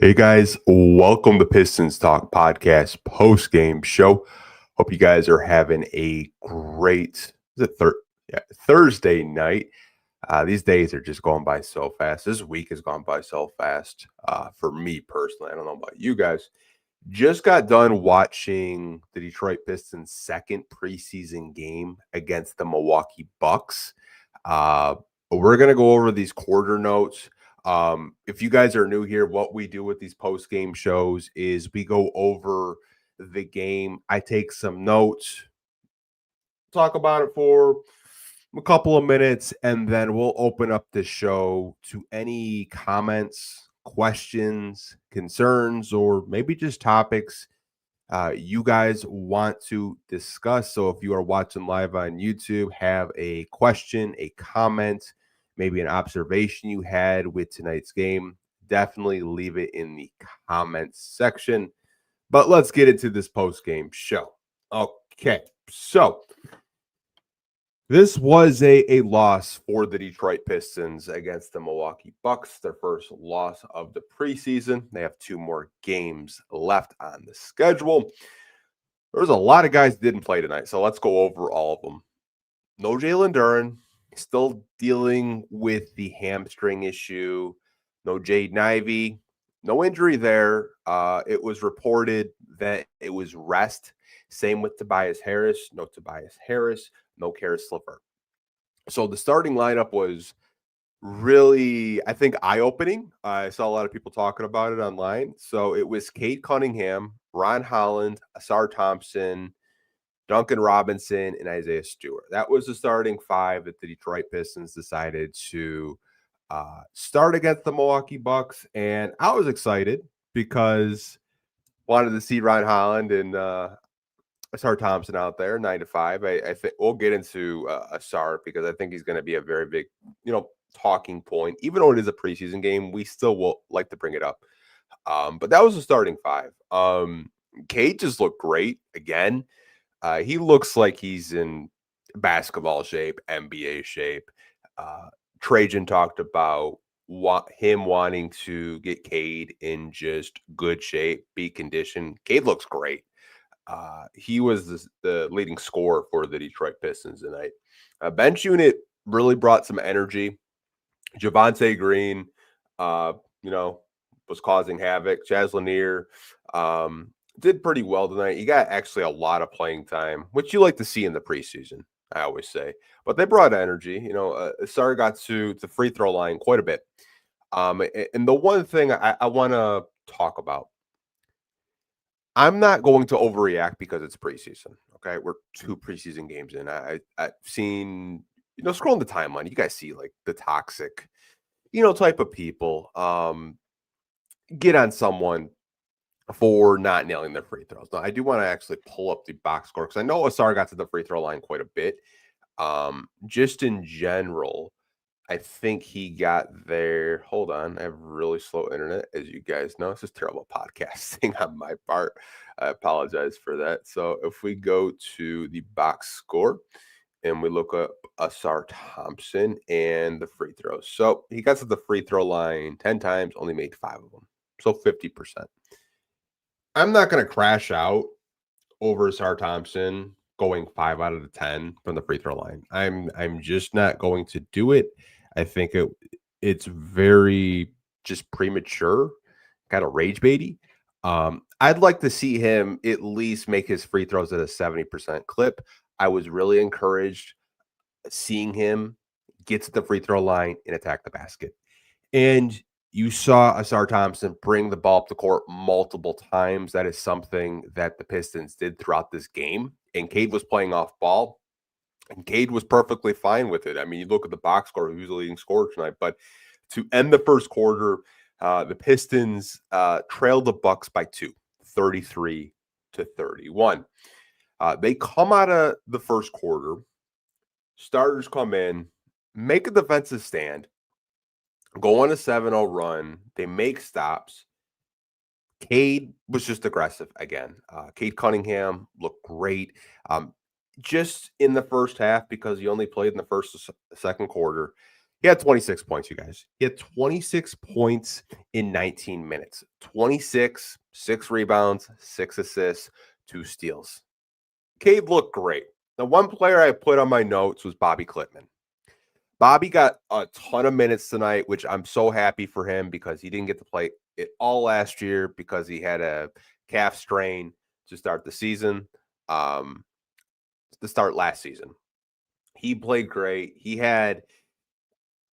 Hey guys, welcome to Pistons Talk Podcast post-game show. Hope you guys are having a great Thursday night. These days are just going by so fast. This week has gone by so fast for me personally. I don't know about you guys. Just got done watching the Detroit Pistons' second preseason game against the Milwaukee Bucks. Uh, we're going to go over these quarter notes. If you guys are new here, what we do with these post game shows is we go over the game. I take some notes, talk about it for a couple of minutes, and then we'll open up the show to any comments, questions, concerns, or maybe just topics you guys want to discuss. So if you are watching live on YouTube, have a question, a comment, maybe an observation you had with tonight's game, definitely leave it in the comments section. But let's get into this post-game show. Okay, so this was a loss for the Detroit Pistons against the Milwaukee Bucks, their first loss of the preseason. They have two more games left on the schedule. There's a lot of guys that didn't play tonight, so let's go over all of them. No Jalen Duren, still dealing with the hamstring issue. No Jaden Ivey, no injury there. It was reported that it was rest. Same with Tobias Harris. No Tobias Harris, no Karis LeVert. So the starting lineup was really, I think, eye-opening. I saw a lot of people talking about it online. So it was Cade Cunningham, Ron Holland, Asar Thompson, Duncan Robinson, and Isaiah Stewart. That was the starting five that the Detroit Pistons decided to start against the Milwaukee Bucks. And I was excited because wanted to see Ron Holland and Asar Thompson out there, 9 to 5. I think we'll get into Asar because I think he's going to be a very big, talking point. Even though it is a preseason game, we still will like to bring it up. But that was the starting five. Cade just looked great again. He looks like he's in basketball shape, NBA shape. Trajan talked about him wanting to get Cade in just good shape, be conditioned. Cade looks great. He was the leading scorer for the Detroit Pistons tonight. Bench unit really brought some energy. Javonte Green, was causing havoc. Chaz Lanier did pretty well tonight. He got actually a lot of playing time, which you like to see in the preseason, I always say. But they brought energy. Asar got to the free throw line quite a bit. And the one thing I want to talk about, I'm not going to overreact because it's preseason. Okay, we're 2 preseason games in. I've seen, scrolling the timeline, you guys see like the toxic, type of people get on someone for not nailing their free throws. Now, I do want to actually pull up the box score because I know Asar got to the free throw line quite a bit. Just in general, I think he got there. Hold on. I have really slow internet, as you guys know. This is terrible podcasting on my part. I apologize for that. So if we go to the box score and we look up Asar Thompson and the free throws. So he got to the free throw line 10 times, only made 5 of them. So 50%. I'm not going to crash out over Asar Thompson going 5 out of the 10 from the free throw line. I'm just not going to do it. I think it's very just premature, kind of rage baity. I'd like to see him at least make his free throws at a 70% clip. I was really encouraged seeing him get to the free throw line and attack the basket. And you saw Asar Thompson bring the ball up the court multiple times. That is something that the Pistons did throughout this game. And Cade was playing off ball. And Cade was perfectly fine with it. I mean, you look at the box score, he was the leading scorer tonight. But to end the first quarter, the Pistons trailed the Bucks by 2, 33-31. They come out of the first quarter. Starters come in, make a defensive stand, go on a 7-0 run. They make stops. Cade was just aggressive again. Cade Cunningham looked great. Just in the first half, because he only played in the first and second quarter, he had 26 points, you guys. He had 26 points in 19 minutes. 26, 6 rebounds, 6 assists, 2 steals. Cade looked great. The one player I put on my notes was Bobby Klittman. Bobby got a ton of minutes tonight, which I'm so happy for him because he didn't get to play it all last year because he had a calf strain to start the season, um, to start last season. He played great. He had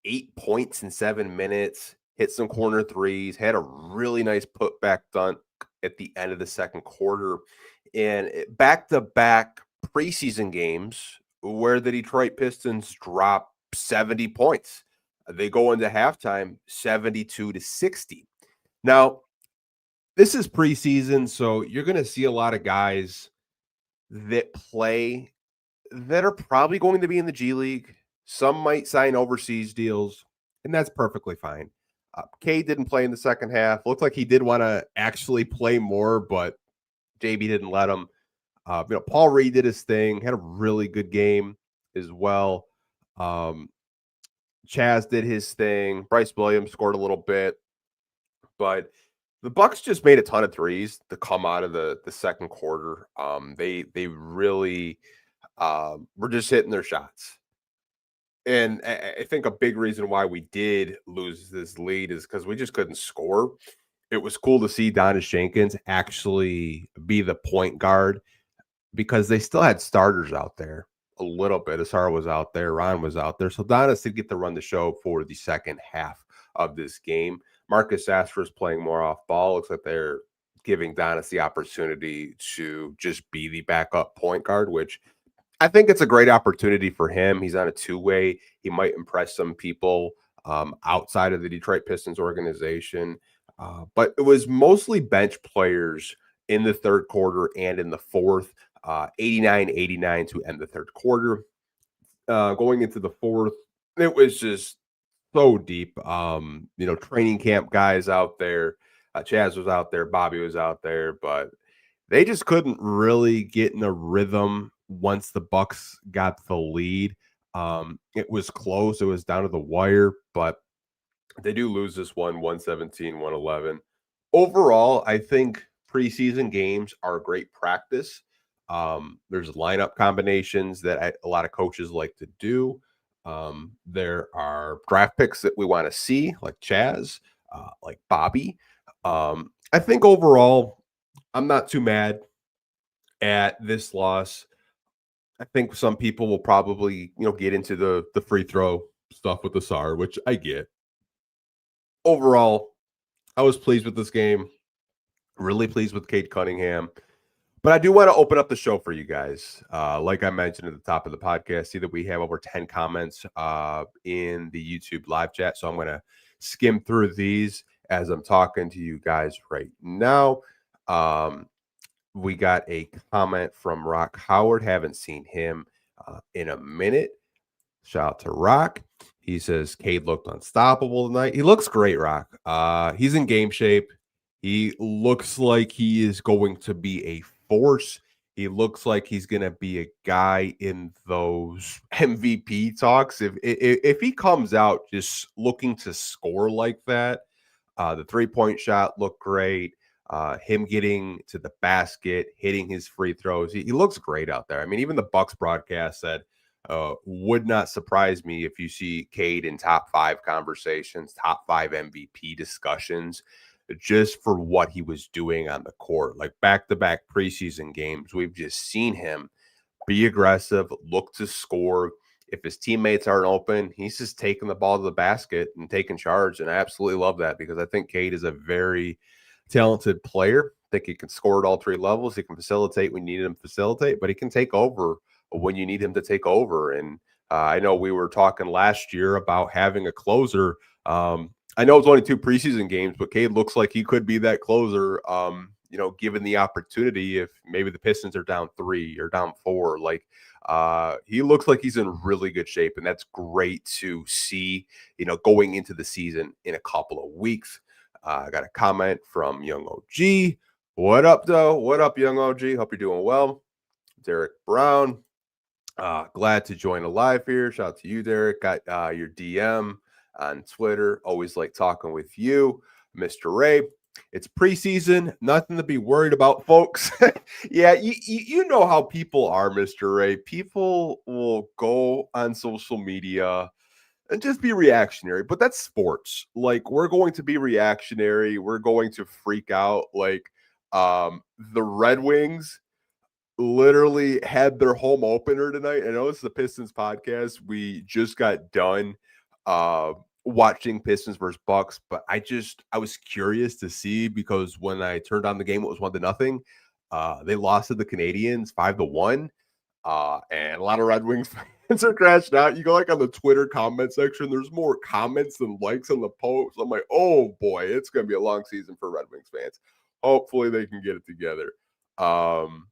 8 points in 7 minutes, hit some corner threes, had a really nice putback dunk at the end of the second quarter. And back to back preseason games where the Detroit Pistons drop 70 points. They go into halftime 72-60. Now, this is preseason, so you're going to see a lot of guys that play that are probably going to be in the G League. Some might sign overseas deals, and that's perfectly fine. Cade didn't play in the second half. Looked like he did want to actually play more, but JB didn't let him. Paul Reed did his thing, had a really good game as well. Chaz did his thing. Bryce Williams scored a little bit, but the Bucks just made a ton of threes to come out of the second quarter. They really were just hitting their shots. And I think a big reason why we did lose this lead is because we just couldn't score. It was cool to see Donis Jenkins actually be the point guard because they still had starters out there a little bit. Asar was out there, Ron was out there. So Donis did get to run the show for the second half of this game. Marcus Astor is playing more off ball. Looks like they're giving Donis the opportunity to just be the backup point guard, which I think it's a great opportunity for him. He's on a two-way. He might impress some people outside of the Detroit Pistons organization. But it was mostly bench players in the third quarter and in the fourth, 89-89 to end the third quarter. Going into the fourth, it was just so deep. Training camp guys out there. Chaz was out there. Bobby was out there. But they just couldn't really get in a rhythm once the Bucks got the lead. It was close. It was down to the wire, but they do lose this one, 117-111. Overall, I think preseason games are great practice. There's lineup combinations that a lot of coaches like to do. There are draft picks that we want to see, like Chaz, like Bobby. I think overall, I'm not too mad at this loss. I think some people will probably, get into the free throw stuff with the SAR, which I get. Overall, I was pleased with this game. Really pleased with Cade Cunningham. But I do want to open up the show for you guys. Like I mentioned at the top of the podcast, see that we have over 10 comments in the YouTube live chat. So I'm going to skim through these as I'm talking to you guys right now. We got a comment from Rock Howard. Haven't seen him in a minute. Shout out to Rock. He says Cade looked unstoppable tonight. He looks great, Rock. He's in game shape. He looks like he is going to be a force. He looks like he's going to be a guy in those MVP talks. If he comes out just looking to score like that, the three-point shot looked great. Him getting to the basket, hitting his free throws. He looks great out there. I mean, even the Bucks broadcast said, would not surprise me if you see Cade in top 5 conversations, top 5 MVP discussions, just for what he was doing on the court. Like back-to-back preseason games, we've just seen him be aggressive, look to score. If his teammates aren't open, he's just taking the ball to the basket and taking charge. And I absolutely love that because I think Cade is a very talented player. I think he can score at all 3 levels. He can facilitate when you need him to facilitate, but he can take over when you need him to take over. And I know we were talking last year about having a closer. I know it's only 2 preseason games, but Cade looks like he could be that closer, given the opportunity. If maybe the Pistons are down 3 or down 4, he looks like he's in really good shape. And that's great to see, going into the season in a couple of weeks. I got a comment from Young OG. What up, though? What up, Young OG? Hope you're doing well. Derek Brown. Glad to join a live here. Shout out to you, Derek. Got your DM on Twitter. Always like talking with you. Mr. Ray. It's preseason, nothing to be worried about, folks. Yeah, you know how people are, Mr. Ray. People will go on social media and just be reactionary, but that's sports. Like, we're going to be reactionary. We're going to freak out. Like, the Red Wings literally had their home opener tonight. I know it's the Pistons podcast. We just got done uh watching Pistons versus Bucks, but I was curious to see because when I turned on the game, it was 1-0. They lost to the Canadians 5-1. And a lot of Red Wings fans are crashing out. You go like on the Twitter comment section, there's more comments than likes on the post. I'm like, oh boy, it's gonna be a long season for Red Wings fans. Hopefully they can get it together. Um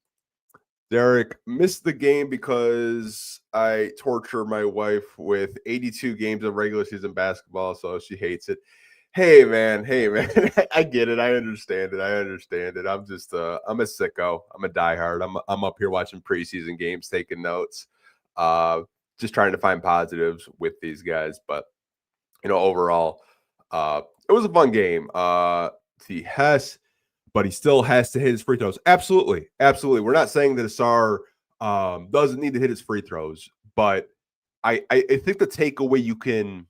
Derek missed the game because I torture my wife with 82 games of regular season basketball, so she hates it. Hey man, I get it. I understand it. I'm a sicko. I'm a diehard. I'm up here watching preseason games, taking notes, uh, just trying to find positives with these guys. But overall, it was a fun game. The Hess, but he still has to hit his free throws. Absolutely, absolutely. We're not saying that Asar doesn't need to hit his free throws, but I think the takeaway you can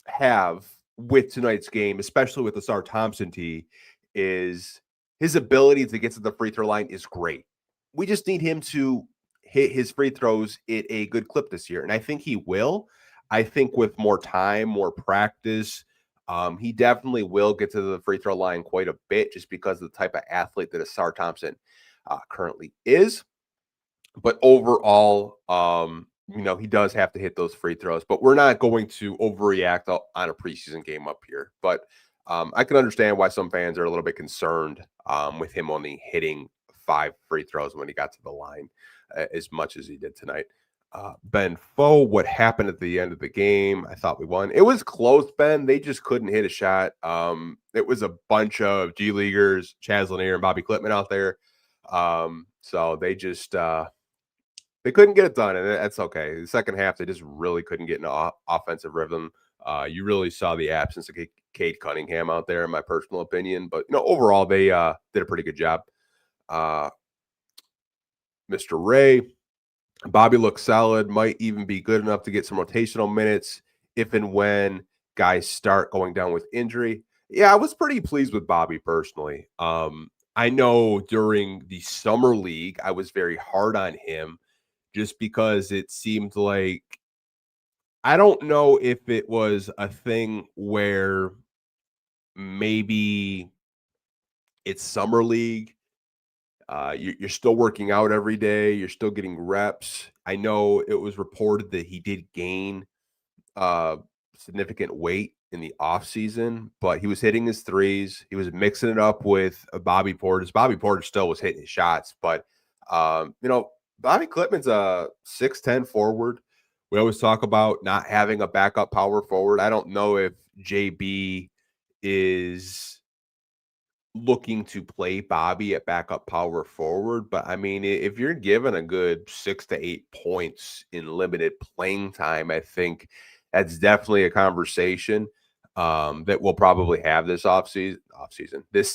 have with tonight's game, especially with Asar Thompson T, is his ability to get to the free throw line is great. We just need him to hit his free throws at a good clip this year, and I think he will. I think with more time, more practice, he definitely will get to the free throw line quite a bit just because of the type of athlete that Asar Thompson currently is. But overall, he does have to hit those free throws, but we're not going to overreact on a preseason game up here. But I can understand why some fans are a little bit concerned with him only hitting 5 free throws when he got to the line as much as he did tonight. Ben Foe, what happened at the end of the game? I thought we won. It was close, Ben. They just couldn't hit a shot. It was a bunch of G Leaguers, Chaz Lanier and Bobby Klitman out there. So they couldn't get it done, and that's okay. The second half, they just really couldn't get an offensive rhythm. You really saw the absence of Cade Cunningham out there, in my personal opinion. But overall, they did a pretty good job. Mr. Ray, Bobby looks solid. Might even be good enough to get some rotational minutes if and when guys start going down with injury. Yeah, I was pretty pleased with Bobby personally. I know during the summer league, I was very hard on him just because it seemed like I don't know if it was a thing where maybe it's summer league. You're still working out every day. You're still getting reps. I know it was reported that he did gain uh, significant weight in the off season, but he was hitting his threes. He was mixing it up with Bobby Portis. Bobby Portis still was hitting his shots, but Bobby Klitman's a 6'10" forward. We always talk about not having a backup power forward. I don't know if JB is looking to play Bobby at backup power forward, but I mean, if you're given a good 6 to 8 points in limited playing time, I think that's definitely a conversation that we'll probably have this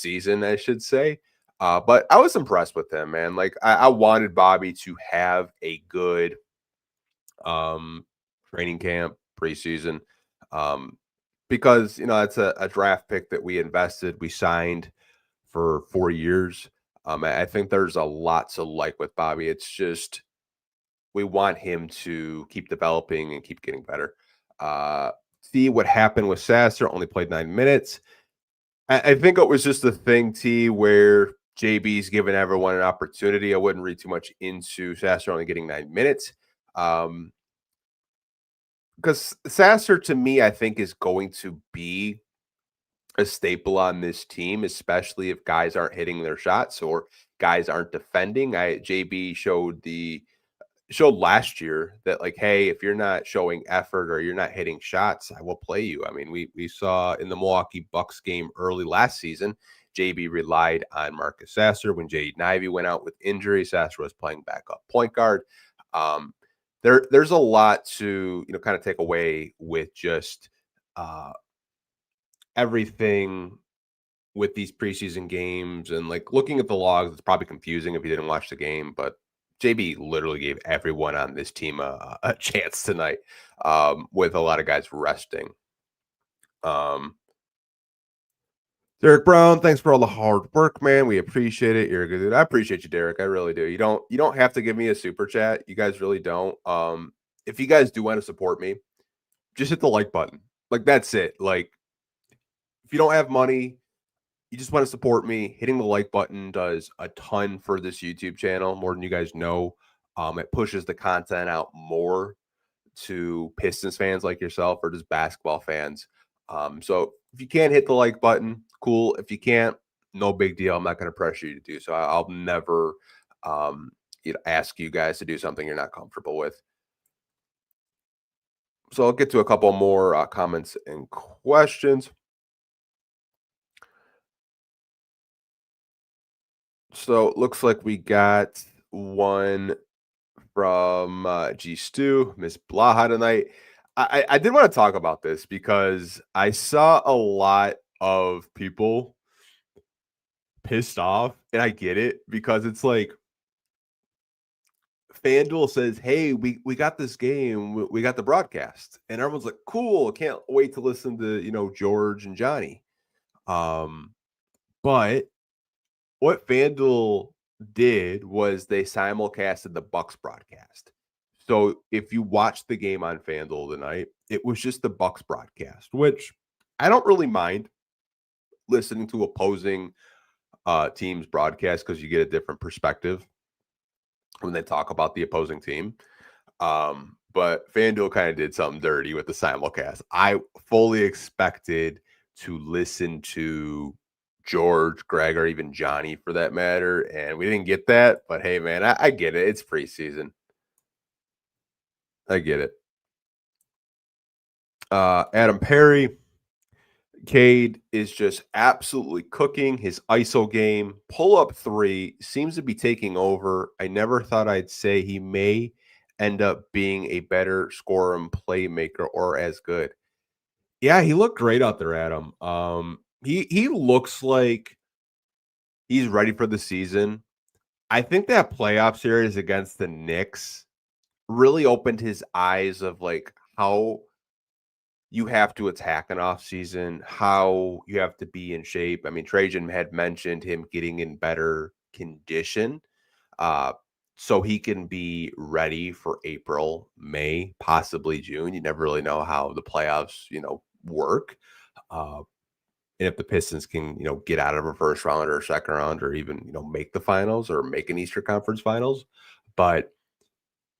season, I should say. But I was impressed with him, man. Like I wanted Bobby to have a good um, training camp, preseason, um, because it's a draft pick that we signed for 4 years. I think there's a lot to like with Bobby. It's just we want him to keep developing and keep getting better. See what happened with Sasser, only played 9 minutes. I think it was just a thing, T, where JB's given everyone an opportunity. I wouldn't read too much into Sasser only getting 9 minutes. Because Sasser, to me, I think is going to be a staple on this team, especially if guys aren't hitting their shots or guys aren't defending. JB showed last year that, like, hey, if you're not showing effort or you're not hitting shots, I will play you. I mean, we saw in the Milwaukee Bucks game early last season, JB relied on Marcus Sasser when Jaden Ivey went out with injury. Sasser was playing backup point guard. There's a lot to kind of take away with just everything with these preseason games and like looking at the logs, it's probably confusing if you didn't watch the game, but JB literally gave everyone on this team a chance tonight, with a lot of guys resting. Um, Derek Brown, thanks for all the hard work, man. We appreciate it. You're a good dude. I appreciate you, Derek. I really do. You don't have to give me a super chat. You guys really don't. If you guys do want to support me, just hit the like button. Like that's it. Like if you don't have money, you just want to support me, hitting the like button does a ton for this YouTube channel, more than you guys know. It pushes the content out more to Pistons fans like yourself or just basketball fans. So if you can't hit the like button, cool. If you can't, no big deal. I'm not going to pressure you to do so. I'll never ask you guys to do something you're not comfortable with. So I'll get to a couple more comments and questions. So it looks like we got one from G Stu, Miss Blaha tonight. I did want to talk about this because I saw a lot of people pissed off, and I get it because it's like FanDuel says, "Hey, we got this game, we got the broadcast," and everyone's like, "Cool, can't wait to listen to George and Johnny." Um, but what FanDuel did was they simulcasted the Bucks broadcast. So if you watch the game on FanDuel tonight, it was just the Bucks broadcast, which I don't really mind listening to opposing teams broadcast because you get a different perspective when they talk about the opposing team. But FanDuel kind of did something dirty with the simulcast. I fully expected to listen to George, Greg, or even Johnny for that matter. And we didn't get that. But hey, man, I get it. It's preseason. I get it. Adam Perry. Cade is just absolutely cooking his ISO game. Pull up three seems to be taking over. I never thought I'd say he may end up being a better scorer and playmaker or as good. Yeah, he looked great out there, Adam. He looks like he's ready for the season. I think that playoff series against the Knicks really opened his eyes of like how you have to attack an off season, how you have to be in shape. I mean, Trajan had mentioned him getting in better condition, uh, so he can be ready for April, May, possibly June. You never really know how the playoffs, work. Uh, and if the Pistons can, get out of a first round or a second round or even, make the finals or make an Eastern Conference finals. But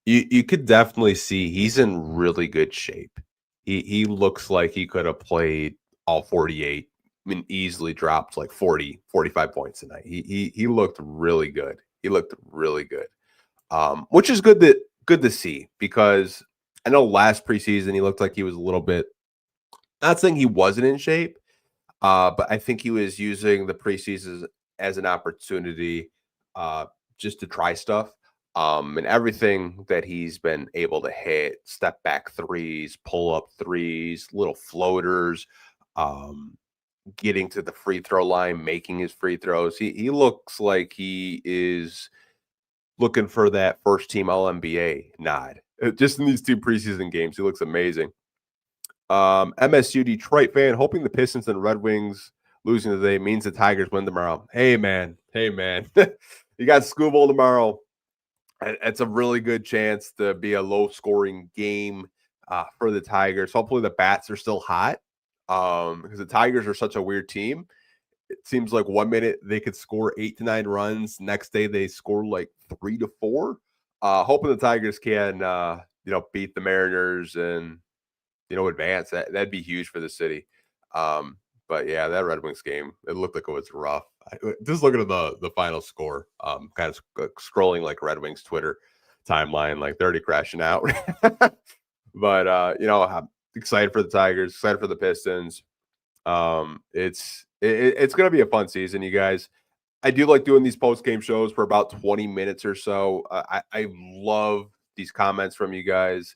you could definitely see he's in really good shape. He looks like he could have played all 48. I mean, easily dropped like 40, 45 points tonight. He looked really good. He looked really good. Which is good to see because I know last preseason he looked like he was a little bit, not saying he wasn't in shape, but I think he was using the preseason as an opportunity just to try stuff. And everything that he's been able to hit, step back threes, pull up threes, little floaters, um, getting to the free throw line, making his free throws. He looks like he is looking for that first team All NBA nod. Just in these two preseason games, he looks amazing. MSU Detroit fan, hoping the Pistons and Red Wings losing today means the Tigers win tomorrow. Hey man, you got school bowl tomorrow. It's a really good chance to be a low scoring game for the Tigers. Hopefully the bats are still hot because the Tigers are such a weird team. It seems like 1 minute they could score 8 to 9 runs. Next day they score like 3 to 4. Hoping the Tigers can beat the Mariners and advance. That'd be huge for the city. But yeah, that Red Wings game, it looked like it was rough. Just looking at the final score, kind of scrolling like Red Wings Twitter timeline, like they're already crashing out. But I'm excited for the Tigers, excited for the Pistons. It's gonna be a fun season, you guys. I do like doing these post game shows for about 20 minutes or so. I love these comments from you guys.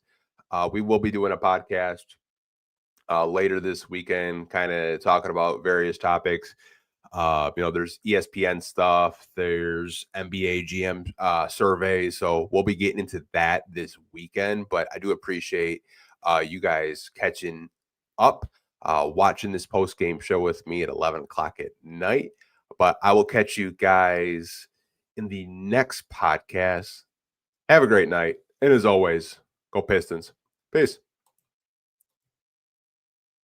We will be doing a podcast later this weekend, kind of talking about various topics. There's ESPN stuff, there's NBA GM surveys. So we'll be getting into that this weekend. But I do appreciate you guys catching up, watching this post game show with me at 11 o'clock at night. But I will catch you guys in the next podcast. Have a great night. And as always, go Pistons. Peace.